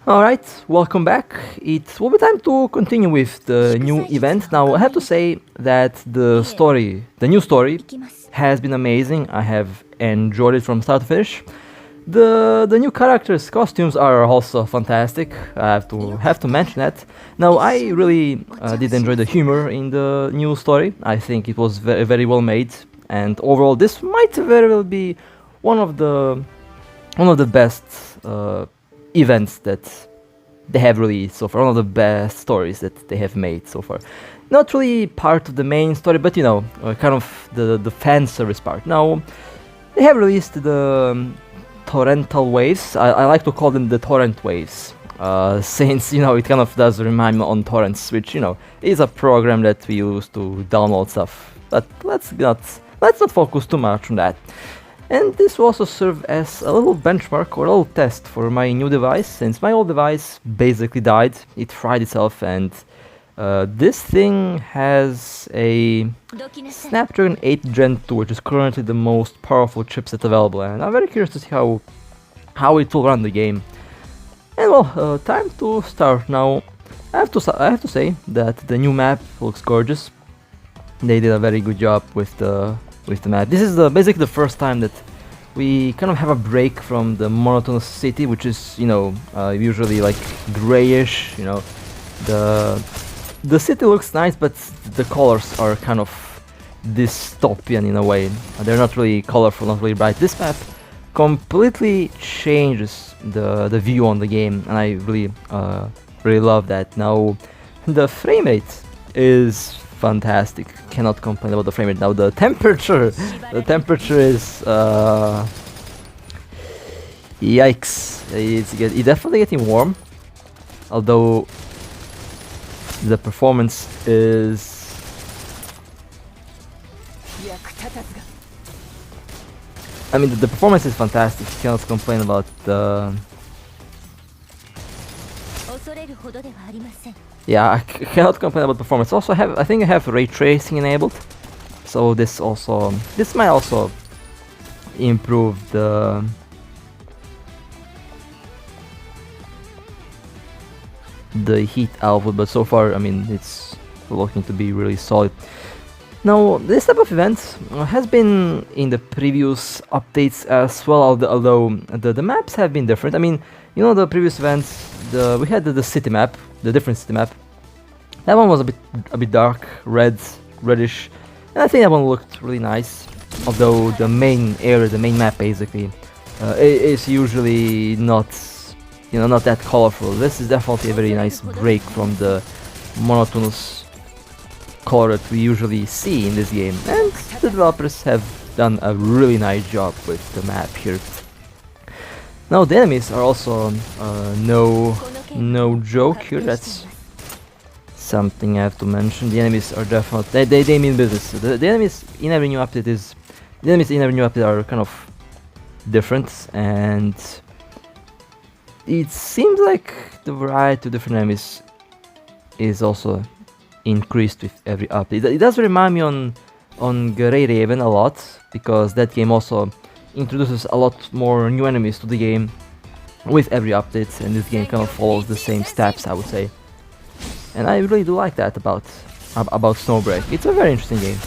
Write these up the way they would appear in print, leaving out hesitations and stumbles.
Alright, welcome back. It will be time to continue with the new event. Now, I have to say that the new story, has been amazing. I have enjoyed it from start to finish. The new characters' costumes are also fantastic. I have to mention that. Now, I really did enjoy the humor in the new story. I think it was very well made, and overall, this might very well be one of the best events that they have released so far. One of the best stories that they have made so far. Not really part of the main story, but kind of the fan service part. Now, they have released the Torrental waves. I like to call them the torrent waves, since it kind of does remind me on torrents, which is a program that we use to download stuff. But let's not focus too much on that. And this will also serve as a little benchmark or a little test for my new device, since my old device basically died. It fried itself, and this thing has a Snapdragon 8 Gen 2, which is currently the most powerful chipset available, and I'm very curious to see how it will run the game. And well, time to start. Now, I have to say that the new map looks gorgeous. They did a very good job with the map. This is basically the first time that we kind of have a break from the monotonous city, which is usually like grayish. The city looks nice, but the colors are kind of dystopian in a way. They're not really colorful, not really bright. This map completely changes the view on the game, and I really love that. Now, the frame rate is fantastic. Cannot complain about the frame rate. Now, the temperature is yikes. It's definitely getting warm, although the performance is the performance is fantastic. Cannot complain about the I cannot complain about performance. Also, I think I have ray tracing enabled, so this might also improve the heat output, but so far, it's looking to be really solid. Now, this type of event has been in the previous updates as well, although the maps have been different. The previous events, we had the city map, the different city map. That one was a bit dark, reddish, and I think that one looked really nice. Although the main area, the main map basically, is usually not that colorful. This is definitely a very nice break from the monotonous color that we usually see in this game, and the developers have done a really nice job with the map here. Now, the enemies are also no joke here. That's something I have to mention. The enemies are definitely they mean business. The enemies in every new update are kind of different, and it seems like the variety of different enemies is also increased with every update. It does remind me on Grey Raven a lot, because that game also introduces a lot more new enemies to the game with every update, and this game kind of follows the same steps, I would say. And I really do like that about Snowbreak. It's a very interesting game,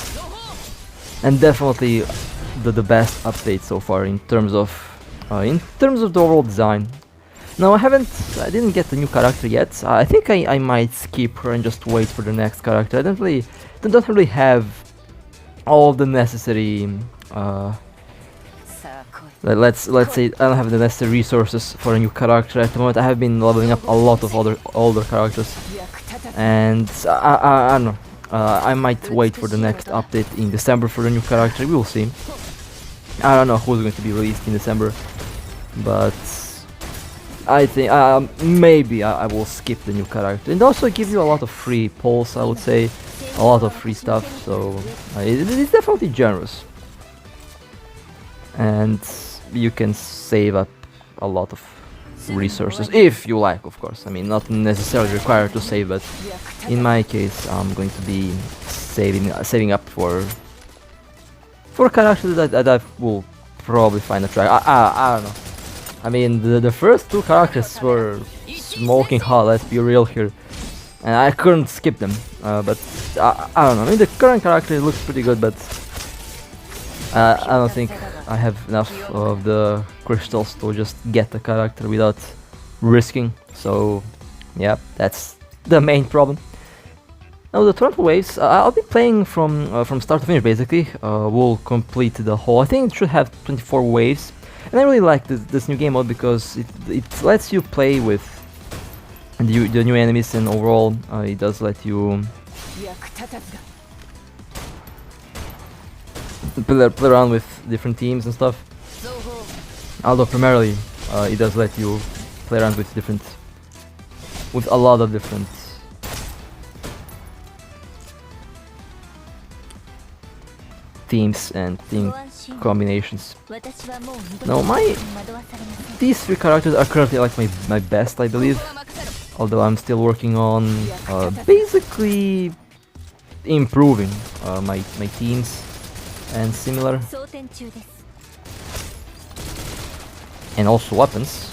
and definitely the best update so far in terms of the overall design. Now, I didn't get the new character yet. I think I might skip her and just wait for the next character. I don't really have all the necessary let's say I don't have the necessary resources for a new character at the moment. I have been leveling up a lot of older characters, and I don't know. I might wait for the next update in December for the new character. We will see. I don't know who's going to be released in December, but I think maybe I will skip the new character, and also give you a lot of free polls. I would say a lot of free stuff, so it's definitely generous, and you can save up a lot of resources if you like, of course. Not necessarily required to save, but in my case, I'm going to be saving up for characters that I will probably find attractive. I don't know. The first two characters were smoking hot, let's be real here. And I couldn't skip them, but I don't know, I mean the current character looks pretty good, but I don't think I have enough of the crystals to just get the character without risking, so yeah, that's the main problem. Now the Torrental waves, I'll be playing from start to finish basically. We'll complete the whole, I think it should have 24 waves. And I really like this new game mode because it lets you play with the new enemies, and overall it does let you play around with different teams and stuff. Although primarily it does let you play around with a lot of different teams and team combinations. Now these three characters are currently like my best, I believe, although I'm still working on basically improving my teams and similar, and also weapons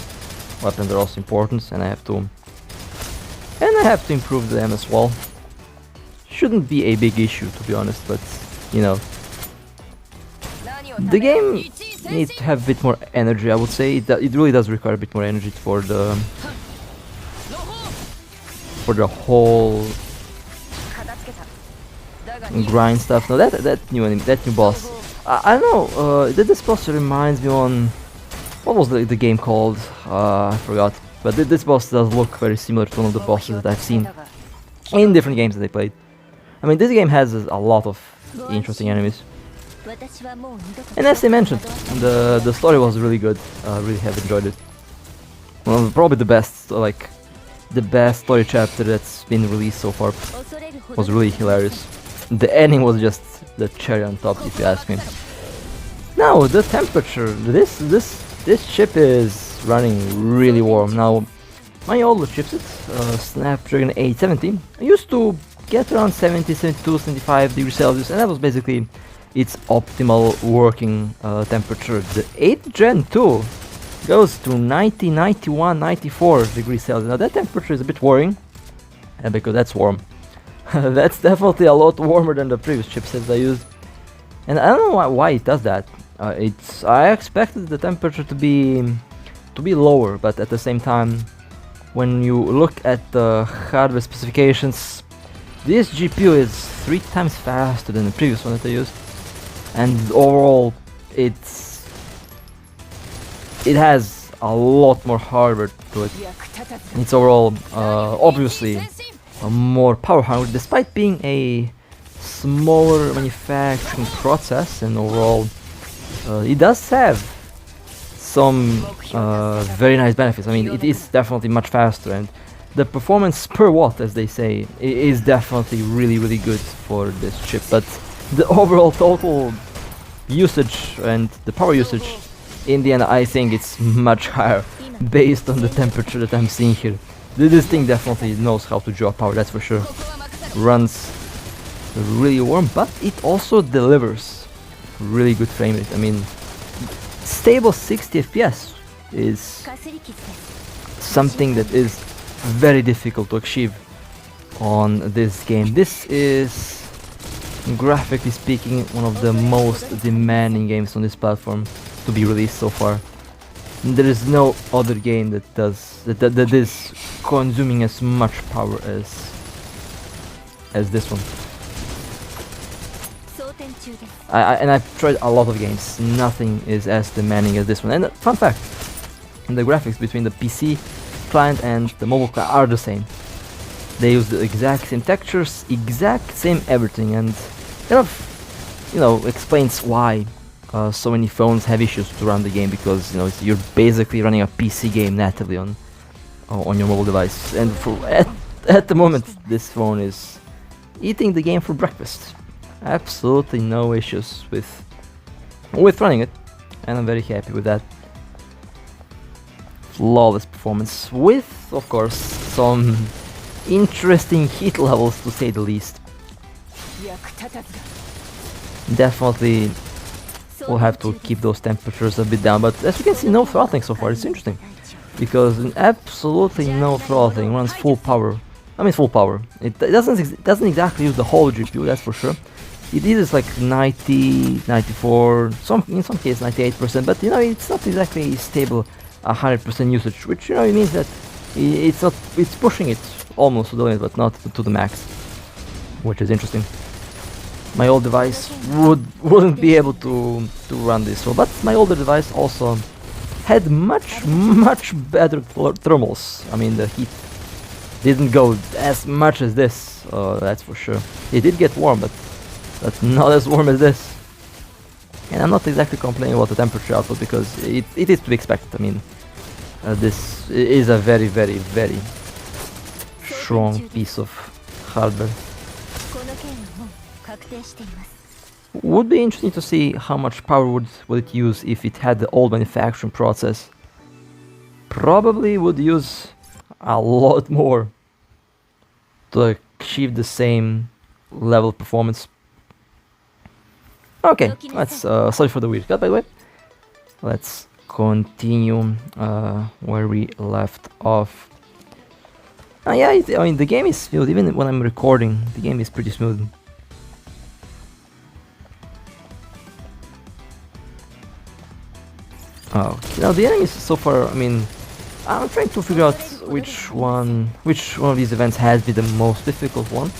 are also important, and I have to improve them as well. Shouldn't be a big issue, to be honest, but you know, the game needs to have a bit more energy, I would say. It really does require a bit more energy for the whole grind stuff. No, that new boss. I don't know. This boss reminds me on what was the game called? I forgot. But this boss does look very similar to one of the bosses that I've seen in different games that I played. I mean, this game has a lot of interesting enemies. And as I mentioned, the story was really good. Really have enjoyed it. Well, probably the best story chapter that's been released so far. Was really hilarious. The ending was just the cherry on top, if you ask me. Now the temperature. This chip is running really warm. Now my older chipset, Snapdragon 870, I used to get around 70, 72, 75 degrees Celsius, and that was basically its optimal working temperature. The 8th Gen 2 goes to 90, 91, 94 degrees Celsius. Now that temperature is a bit worrying, because that's warm. That's definitely a lot warmer than the previous chipsets I used, and I don't know why it does that. I expected the temperature to be lower, but at the same time, when you look at the hardware specifications, this GPU is 3 times faster than the previous one that I used. And overall, it has a lot more hardware to it. It's overall, obviously, more power hungry, despite being a smaller manufacturing process. And overall, it does have some very nice benefits. I mean, it is definitely much faster, and the performance per watt, as they say, is definitely really good for this chip. But the overall total usage and the power usage, in the end, I think it's much higher based on the temperature that I'm seeing here. This thing definitely knows how to draw power, that's for sure. Runs really warm, but it also delivers really good frame rate. I mean, stable 60 FPS is something that is very difficult to achieve on this game. This is, graphically speaking, one of the most demanding games on this platform to be released so far. There is no other game that is consuming as much power as this one. And I've tried a lot of games. Nothing is as demanding as this one. And fun fact, the graphics between the PC client and the mobile client are the same. They use the exact same textures, exact same everything, and kind of, you know, explains why so many phones have issues to run the game, because, you know, you're basically running a PC game natively on your mobile device. And at the moment, this phone is eating the game for breakfast. Absolutely no issues with running it, and I'm very happy with that. Flawless performance, with, of course, some interesting heat levels, to say the least. Definitely we'll have to keep those temperatures a bit down, but as you can see, no throttling so far. It's interesting. because absolutely no throttling, runs full power. I mean full power. It doesn't exactly use the whole GPU, that's for sure. It uses like 90, 94, in some cases 98%, but you know it's not exactly stable 100% usage, which you know it means that it's pushing it almost to the limit, but not to the max, which is interesting. My old device wouldn't be able to run this, so but my older device also had much better thermals. I mean the heat didn't go as much as this, that's for sure. It did get warm, but not as warm as this. And I'm not exactly complaining about the temperature output because it is to be expected. I mean, this is a very strong piece of hardware. Would be interesting to see how much power would it use if it had the old manufacturing process. Probably would use a lot more to achieve the same level of performance. Okay, let's sorry for the weird cut by the way. Let's continue where we left off. Yeah, I mean the game is smooth, even when I'm recording, the game is pretty smooth. Okay, now the enemies so far, I mean, I'm trying to figure out which one of these events has been the most difficult one.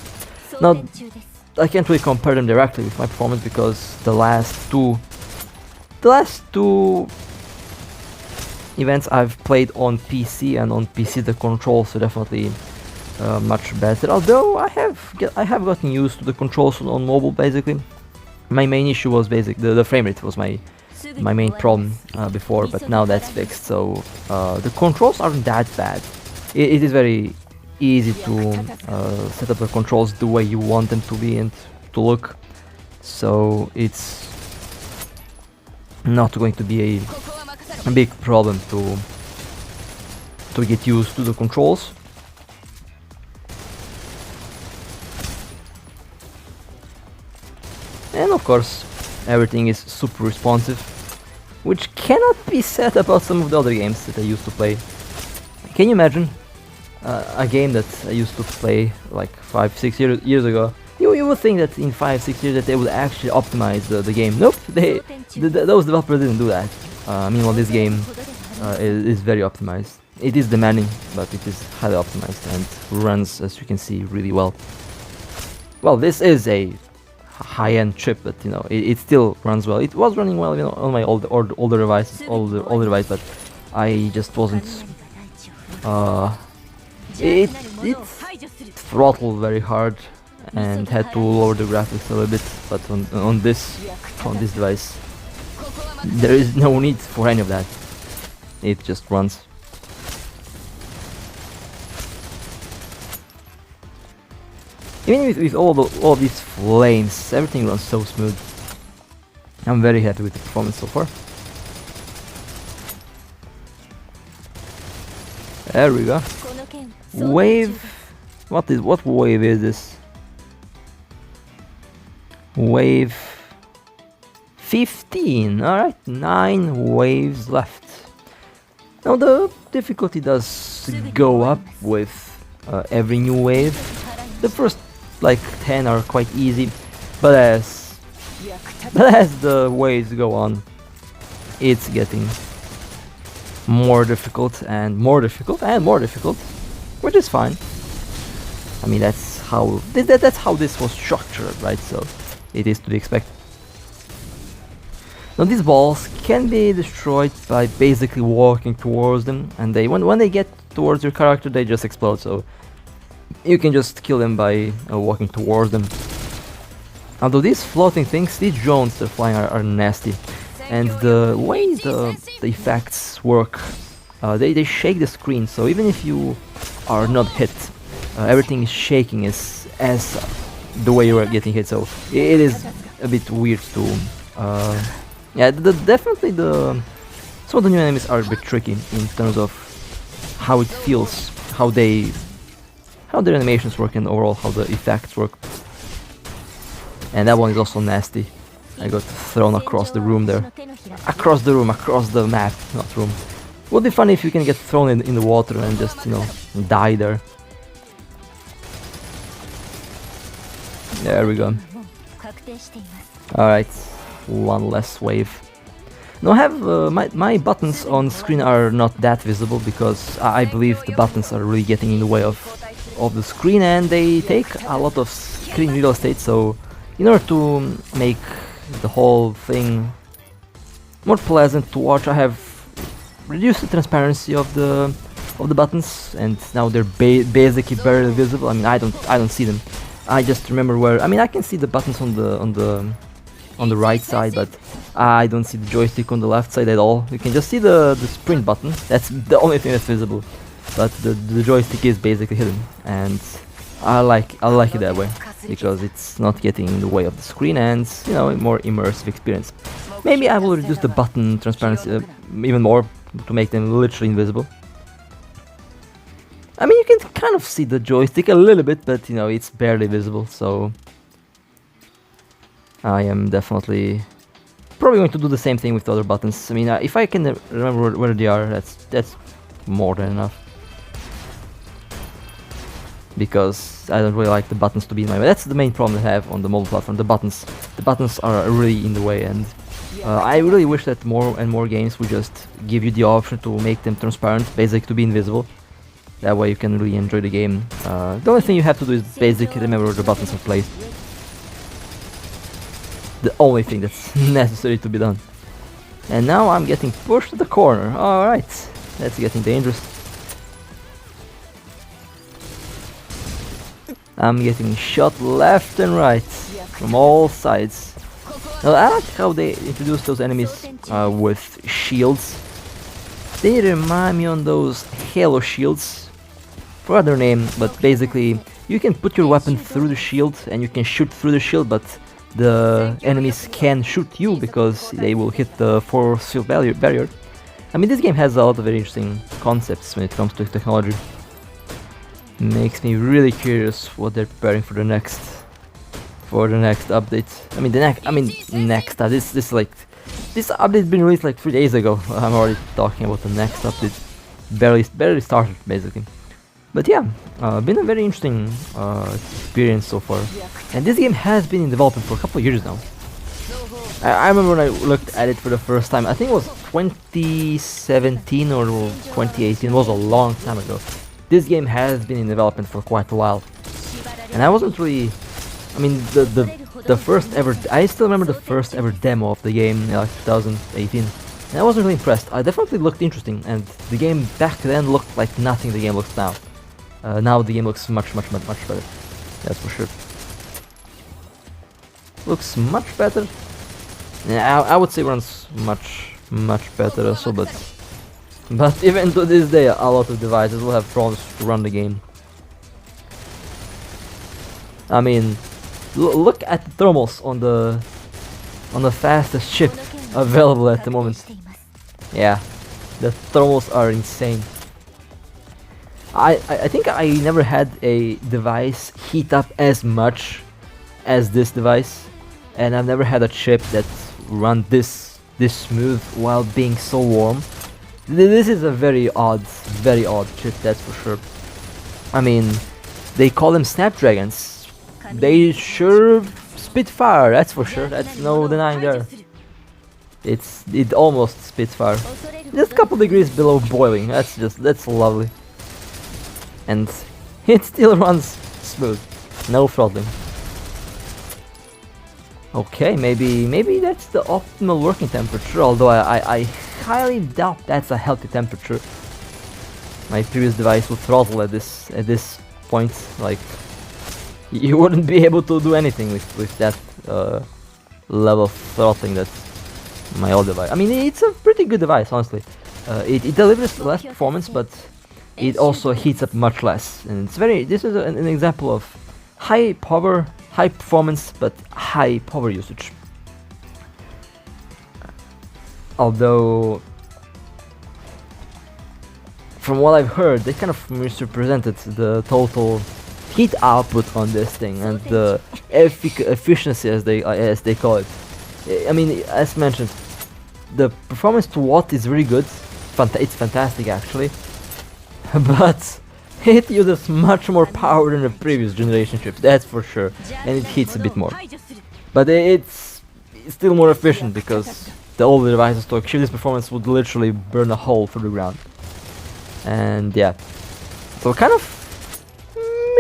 Now, I can't really compare them directly with my performance because the last two events I've played on PC, and on PC the controls are definitely much better. Although I have gotten used to the controls on mobile. Basically, my main issue was the frame rate was my main problem before, but now that's fixed. So the controls aren't that bad. It is very easy to set up the controls the way you want them to be and to look, so it's not going to be a big problem to get used to the controls. And of course everything is super responsive, which cannot be said about some of the other games that I used to play. Can you imagine a game that I used to play like 5-6 years ago? You would think that in 5-6 years that they would actually optimize the game. Nope, those developers didn't do that. Meanwhile, this game is very optimized. It is demanding, but it is highly optimized and runs, as you can see, really well. Well, this is a high-end chip, but you know it still runs well. It was running well, you know, on my older device, but I just wasn't. It throttled very hard and had to lower the graphics a little bit. But on this device, there is no need for any of that. It just runs. Even with all these flames, everything runs so smooth. I'm very happy with the performance so far. There we go. Wave. What wave is this? Wave 15. Alright, 9 waves left. Now the difficulty does go up with every new wave. The first like 10 are quite easy, but as the waves go on, it's getting more difficult and more difficult and more difficult, which is fine. I mean that's how this was structured, right? So it is to be expected. Now these balls can be destroyed by basically walking towards them, and when they get towards your character, they just explode. So you can just kill them by walking towards them. Although these floating things, these drones they're flying are nasty, and the way the effects work, they shake the screen. So even if you are not hit, everything is shaking as the way you are getting hit. So it is a bit weird to. Yeah, definitely some of the new enemies are a bit tricky in terms of how it feels, how their animations work, and overall how the effects work. And that one is also nasty. I got thrown across the room there. Across the room, across the map, not room. Would be funny if you can get thrown in the water and just, you know, die there. There we go. Alright, one less wave. Now I have my buttons on screen are not that visible because I believe the buttons are really getting in the way of the screen, and they take a lot of screen real estate. So in order to make the whole thing more pleasant to watch, I have reduced the transparency of the buttons, and now they're basically barely visible. I mean, I don't see them. I just remember where. I mean, I can see the buttons on the right side, but I don't see the joystick on the left side at all. You can just see the sprint button. That's the only thing that's visible, but the joystick is basically hidden, and I like it that way because it's not getting in the way of the screen, and you know, a more immersive experience. Maybe I will reduce the button transparency even more to make them literally invisible. I mean, you can kind of see the joystick a little bit, but you know, it's barely visible, so I am definitely probably going to do the same thing with the other buttons. I mean, if I can remember where they are, that's more than enough. Because I don't really like the buttons to be in my way. That's the main problem I have on the mobile platform. The buttons are really in the way, and I really wish that more and more games would just give you the option to make them transparent, basically to be invisible. That way you can really enjoy the game. The only thing you have to do is basically remember where the buttons are placed. The only thing that's necessary to be done. And now I'm getting pushed to the corner. Alright, that's getting dangerous. I'm getting shot left and right from all sides. Now, I like how they introduce those enemies with shields. They remind me on those Halo shields. Forgot their name, but basically you can put your weapon through the shield and you can shoot through the shield, but the enemies can shoot you because they will hit the force field barrier. I mean, this game has a lot of very interesting concepts when it comes to technology. Makes me really curious what they're preparing for the next update. I mean, next. This update's been released like 3 days ago. I'm already talking about the next update. Barely started basically. But yeah, been a very interesting experience so far. And this game has been in development for a couple of years now. I remember when I looked at it for the first time. I think it was 2017 or 2018. It was a long time ago. This game has been in development for quite a while, and I wasn't really. I mean, the first ever. I still remember the first ever demo of the game, like 2018, and I wasn't really impressed. I definitely looked interesting, and the game back then looked like nothing the game looks now. Now the game looks much better. That's for sure. Looks much better. Yeah, I would say runs much better also, but even to this day, a lot of devices will have problems to run the game. I mean, look at the thermals on the fastest chip available at the moment. Yeah, the thermals are insane. I think I never had a device heat up as much as this device, and I've never had a chip that run this smooth while being so warm. This is a very odd chip, that's for sure. I mean, they call them Snapdragons. They sure spit fire, that's for sure. That's no denying there. It almost spits fire. Just a couple degrees below boiling. That's lovely. And it still runs smooth, no throttling. Okay, maybe that's the optimal working temperature, although I highly doubt that's a healthy temperature. My previous device would throttle at this point. Like, you wouldn't be able to do anything with that level of throttling that my old device. I mean, it's a pretty good device, honestly. It delivers less performance, but it also heats up much less. And this is an example of high power, high performance, but high power usage. Although, from what I've heard, they kind of misrepresented the total heat output on this thing and the efficiency, as they call it. I mean, as mentioned, the performance to watt is really good, it's fantastic actually, but it uses much more power than the previous generation ships, that's for sure, and it hits a bit more. But it's still more efficient because the older devices to achieve this performance would literally burn a hole through the ground. And yeah, so kind of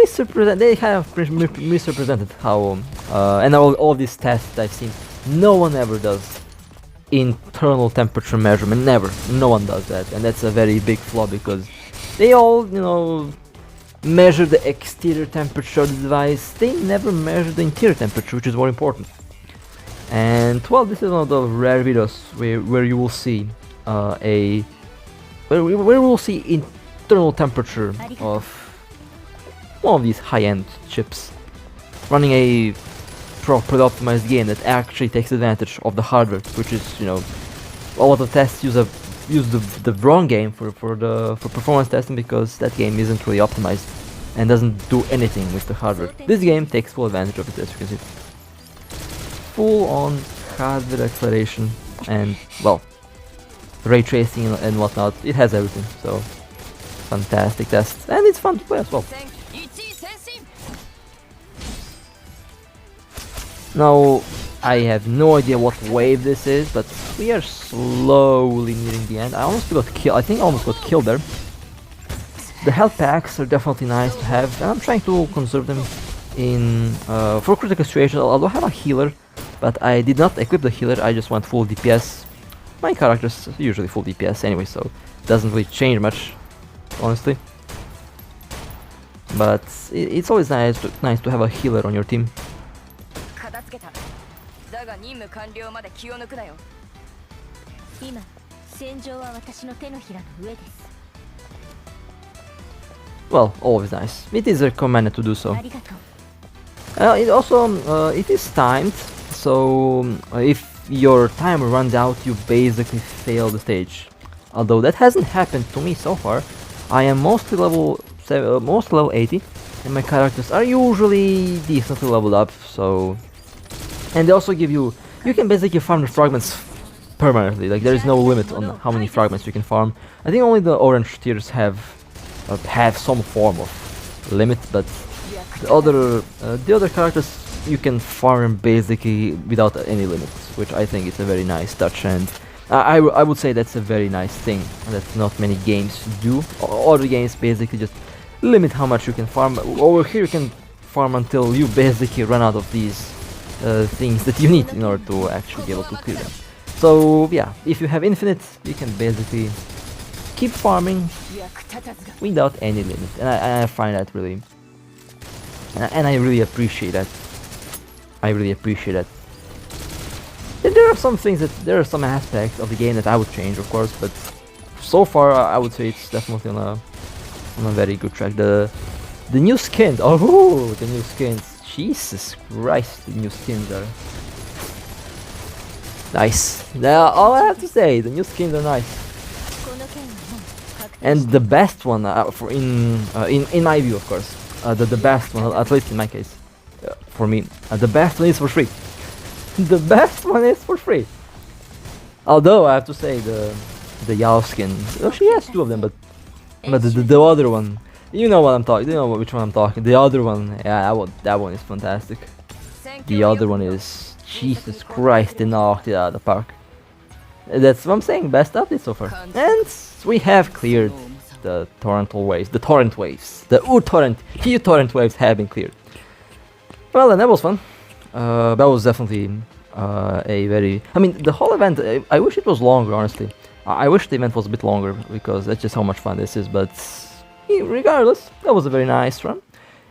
misrepresented how, and all these tests that I've seen, no one ever does internal temperature measurement, never, no one does that, and that's a very big flaw because they all, you know, measure the exterior temperature of the device, they never measure the interior temperature, which is more important. And well, this is one of the rare videos where you will see where we will see internal temperature of one of these high-end chips running a properly optimized game that actually takes advantage of the hardware, which is, you know, a lot of tests use the wrong game for performance testing because that game isn't really optimized and doesn't do anything with the hardware. This game takes full advantage of it, as you can see. Full on hardware acceleration and, well, ray tracing and whatnot. It has everything, so fantastic test, and it's fun to play as well. Now, I have no idea what wave this is, but we are slowly nearing the end. I almost got killed. I think I almost got killed there. The health packs are definitely nice to have, and I'm trying to conserve them in for critical situations. Although I have a healer, but I did not equip the healer. I just went full DPS. My character's usually full DPS anyway, so it doesn't really change much, honestly. But it's always nice to have a healer on your team. Well, always nice. It is recommended to do so. It also it is timed, so if your timer runs out, you basically fail the stage. Although that hasn't happened to me so far. I am mostly level 80, and my characters are usually decently leveled up. So, and they also give you can basically farm the fragments permanently. Like there is no limit on how many fragments you can farm. I think only the orange tiers have some form of limit, but the other characters you can farm basically without any limits, which I think is a very nice touch, and I would say that's a very nice thing that not many games do. Other games basically just limit how much you can farm. Over here you can farm until you basically run out of these things that you need in order to actually be able to clear them. So yeah, if you have infinite, you can basically keep farming without any limit, and I find that really, and I really appreciate that. I really appreciate that. And there are some aspects of the game that I would change, of course, but so far I would say it's definitely on a very good track. The new skins, oh, the new skins, Jesus Christ, the new skins are nice. All I have to say, the new skins are nice. And the best one, in my view, of course, the best one, at least in my case, for me, the best one is for free. The best one is for free. Although I have to say the Yao skin, oh, she has two of them, but the other one, you know what I'm talking, you know which one I'm talking. The other one, yeah, that one is fantastic. The other one is, Jesus Christ, they knocked it out of the park. That's what I'm saying, best update so far. And we have cleared the torrental waves, the torrent waves, the torrent waves have been cleared. Well, and that was fun. That was definitely a very, I mean, the whole event, I wish it was longer, honestly. I wish the event was a bit longer, because that's just how much fun this is, but regardless, that was a very nice run.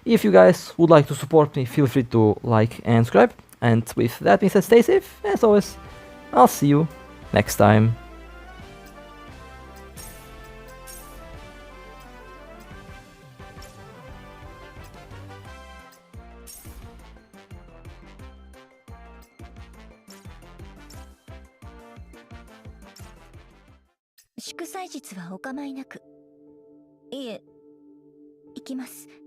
If you guys would like to support me, feel free to like and subscribe. And with that being said, stay safe, as always, I'll see you next time. Shukusai jitsu wa okamai naku. Ie, ikimasu.